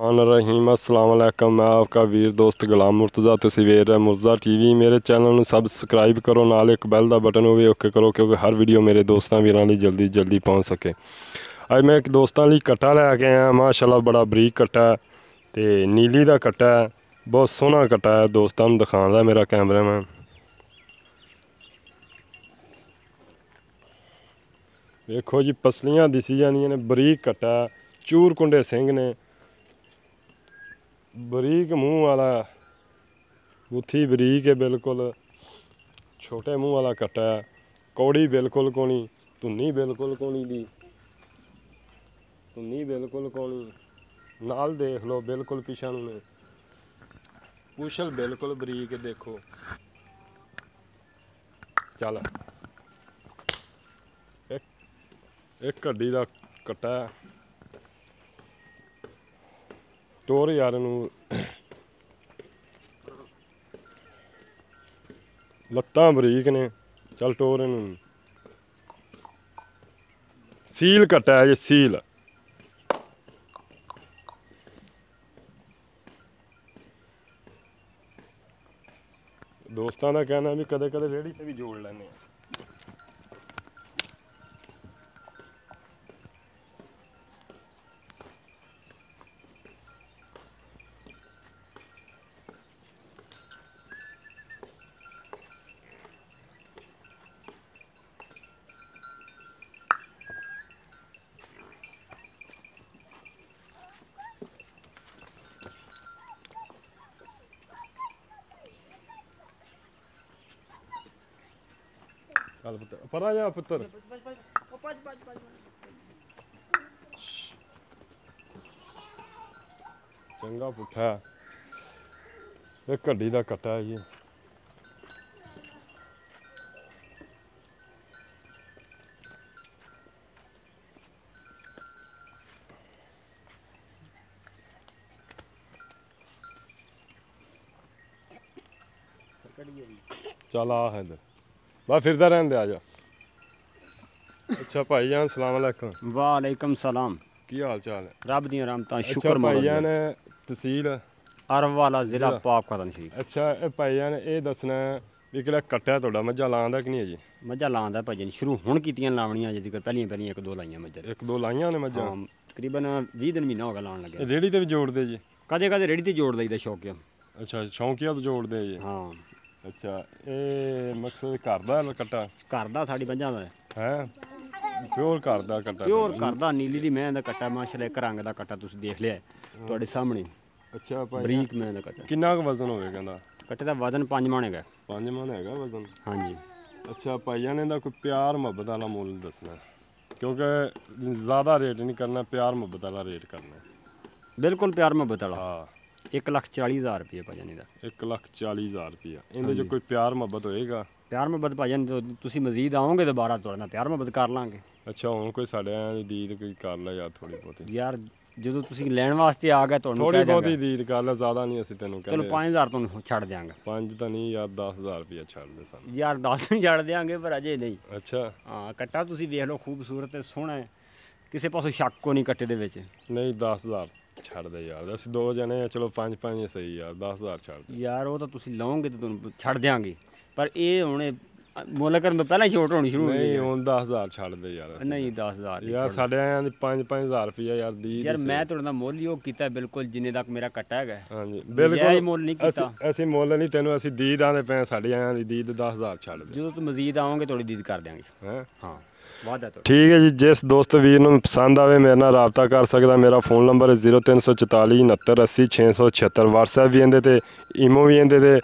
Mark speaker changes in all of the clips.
Speaker 1: रहीम अस्सलाम वालेकुम। मैं आपका वीर दोस्त गुलाम मुर्तज़ा, तुसीं वेख रहे मुर्तज़ा टीवी। मेरे चैनल में सबसक्राइब करो, नाल एक बैल का बटन हो ओके करो, क्योंकि हर वीडियो मेरे दोस्तों वीरां लई जल्दी जल्दी पहुँच सके। अज मैं एक दोस्तों लई कट्टा लैके आया, माशाल्लाह बड़ा बरीक कट्टा है ते नीली का कट्टा है, बहुत सोहना कट्टा है। दोस्तों नूं दिखाउंदा मेरा कैमरामैन। देखो जी, पसलियां दिसी जांदियां ने, बरीक कट्टा, चूर कुंडे सिंह ने, बरीक मूँह वाला, गुत्थी बरीक है बिल्कुल, छोटे मूँह वाला कट्टा है। कौड़ी बिल्कुल कोनी, धुन्नी बिल्कुल कोनी दी, धुन्नी बिल्कुल कोनी, नाल देख लो बिल्कुल पिछा नूं ने, पुछल बिल्कुल बरीक है। देखो चल एक हड्डी का कट्टा है। टोर यार नूं लत्तां बरीक ने, चल टोर नूं सील कट्टा है जी, सील। दोस्तों का कहना भी कदे कदे रेहड़ी ते भी जोड़ लैने। चल पुत्र पर आ जा पुत्र। चंगा पुट्ठा एक हड्डी का कट्टा है जी। चल आ है इधर, बस फिरदा रहन दे, आ जा। अच्छा भाईजान, सलाम अलैकुम।
Speaker 2: वालेकुम सलाम।
Speaker 1: की हाल चाल है?
Speaker 2: रब दी रहमतां,
Speaker 1: अच्छा
Speaker 2: शुक्र
Speaker 1: भाईजान, तहसील
Speaker 2: अरवाला जिला पाकपतन शरीफ।
Speaker 1: अच्छा भाईजान, ये दसना भी कि कट्टा तुहाडा मझां लांदा कि नहीं जी?
Speaker 2: मझां लांदा भाईजान, शुरू हुण कीतियां लावणियां, जिक्र पहलियां एक दो लाइयां मझां।
Speaker 1: एक दो लाइयां ने मझां?
Speaker 2: हाँ, तकरीबन 20 दिन महीना हो गया लाउण लग्या।
Speaker 1: रेहड़ी ते भी जोड़दे जी?
Speaker 2: कदे कदे रेहड़ी ते जोड़ लईदा शौकिया।
Speaker 1: अच्छा शौकिया तो जोड़दे जी?
Speaker 2: हाँ।
Speaker 1: अच्छा, ये मकसद घर दा कट्टा?
Speaker 2: घर दा, साडी मझां दा
Speaker 1: है, प्योर घर दा कट्टा?
Speaker 2: प्योर घर दा, नीली दी मैं दा कट्टा, माशाल्लाह एक रंग दा कट्टा, तुसीं देख लिया तुहाडे सामने।
Speaker 1: अच्छा भाई,
Speaker 2: बरीक मैं दा कट्टा।
Speaker 1: किन्ना क वजन होवे कहंदा?
Speaker 2: कट्टे दा वजन 5 मन हैगा।
Speaker 1: 5 मन हैगा वजन?
Speaker 2: हाँ जी।
Speaker 1: अच्छा भाईजान, इहदा कोई प्यार मुहब्बत वाला मुल दसना, क्योंकि ज़्यादा रेट नहीं करना, प्यार मुहब्बत वाला रेट करना।
Speaker 2: बिल्कुल प्यार मुहब्बत वाला।
Speaker 1: हाँ,
Speaker 2: 1,40,000 रुपये भाईजान इहदा।
Speaker 1: 1,40,000 रुपया। इहदे च कोई प्यार मुहब्बत होएगा?
Speaker 2: प्यार मुहब्बत भाईजान, तुसीं मजीद आओगे दोबारा तुहाडे नाल प्यार मुहब्बत कर लांगे।
Speaker 1: अच्छा, हुण कोई साडे दी दीद कोई कर लै यार, थोड़ी बहुती
Speaker 2: यार ਜਦੋਂ ਤੁਸੀਂ ਲੈਣ ਵਾਸਤੇ ਆ ਗਏ ਤੁਹਾਨੂੰ
Speaker 1: थोड़ी बहुती दीद कर लै, ज़्यादा नहीं ਅਸੀਂ ਤੈਨੂੰ
Speaker 2: ਚਲੋ
Speaker 1: ਕਹਿੰਦੇ।
Speaker 2: 5000 ਤੁਹਾਨੂੰ ਛੱਡ ਦਿਆਂਗੇ।
Speaker 1: 5 ਤਾਂ ਨਹੀਂ ਯਾਰ, 10,000 ਰੁਪਇਆ ਛੱਡ ਦੇ ਸਾਨੂੰ।
Speaker 2: ਯਾਰ 10 ਨਹੀਂ ਛੱਡ ਦਿਆਂਗੇ, ਪਰ ਅਜੇ ਨਹੀਂ।
Speaker 1: ਅੱਛਾ
Speaker 2: ਹਾਂ, ਕੱਟਾ ਤੁਸੀਂ ਦੇਖ ਲਓ, ਖੂਬਸੂਰਤ ਤੇ ਸੋਹਣਾ ਹੈ, ਕਿਸੇ ਪਾਸੋਂ ਸ਼ੱਕ ਕੋ ਨਹੀਂ ਕੱਟੇ ਦੇ ਵਿੱਚ।
Speaker 1: ਨਹੀਂ 10,000 ਛੱਡ ਦੇ ਯਾਰ, ਅਸੀਂ ਦੋ ਜਣੇ ਆ, ਚਲੋ 5-5 ਸਹੀ ਯਾਰ, 10,000 ਛੱਡ ਦੇ
Speaker 2: ਯਾਰ ਉਹ ਤਾਂ ਤੁਸੀਂ ਲਓਗੇ ਤਾਂ ਤੁਹਾਨੂੰ ਛੱਡ ਦਿਆਂਗੇ, ਪਰ ਇਹ ਹੁਣ ਮੁੱਲ ਕਰਨ ਤੋਂ ਪਹਿਲਾਂ ਹੀ ਛੋਟ ਹੋਣੀ ਸ਼ੁਰੂ ਹੋ ਗਈ।
Speaker 1: ਨਹੀਂ ਹੁਣ 10,000 ਛੱਡ ਦੇ ਯਾਰ।
Speaker 2: ਨਹੀਂ 10,000
Speaker 1: ਯਾਰ ਸਾਡੇ ਆਇਆਂ ਦੀ 5-5,000 ਰੁਪਇਆ ਯਾਰ ਦੀ।
Speaker 2: ਯਾਰ ਮੈਂ ਤੁਹਾਡੇ ਨਾਲ ਮੁੱਲ ਹੀ ਉਹ ਕੀਤਾ ਬਿਲਕੁਲ ਜਿੰਨੇ ਤੱਕ ਮੇਰਾ ਕੱਟਾ ਹੈਗਾ।
Speaker 1: ਹਾਂਜੀ
Speaker 2: ਬਿਲਕੁਲ ਮੁੱਲ ਨਹੀਂ ਕੀਤਾ
Speaker 1: ਅਸੀਂ ਮੁੱਲ ਨਹੀਂ ਤੈਨੂੰ, ਅਸੀਂ ਦੀਦ ਆਂਦੇ ਪਏ, ਸਾਡੇ ਆਇਆਂ ਦੀ ਦੀਦ 10,000 ਛੱਡ ਦੇ।
Speaker 2: ਜਦੋਂ ਤੂੰ ਮਜ਼ੀਦ ਆਓਗੇ ਤੁਹਾਡੀ ਦੀਦ ਕਰ ਦਿਆਂਗੇ।
Speaker 1: ਹੈਂ
Speaker 2: ਹਾਂ ਵਾਅਦਾ ਤੁਹਾਡਾ।
Speaker 1: ਠੀਕ ਹੈ ਜੀ, ਜਿਸ ਦੋਸਤ ਵੀਰ ਨੂੰ ਪਸੰਦ ਆਵੇ ਮੇਰੇ ਨਾਲ ਰਾਬਤਾ ਕਰ ਸਕਦਾ। ਮੇਰਾ फ़ोन नंबर है 0344 69 80 676। WhatsApp भी ਇਹਦੇ ਤੇ, ਈਮੋ ਵੀ ਇਹਦੇ ਤੇ।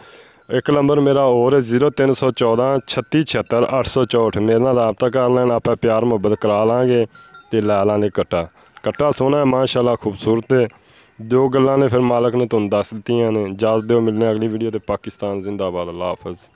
Speaker 1: एक नंबर मेरा और है 0314 36 76 864। मेरे नाल राबता कर लैन, आप प्यार मुहब्बत करा लाँगे तो लै लाँगे कट्टा। कट्टा सोहना है माशाल्लाह, खूबसूरत है। जो गल्लां ने फिर मालक ने तुहानूं दस दित्तियां ने। इजाज़त दिओ, मिलने अगली वीडियो ते। पाकिस्तान जिंदाबाद, अल्लाह हाफिज़।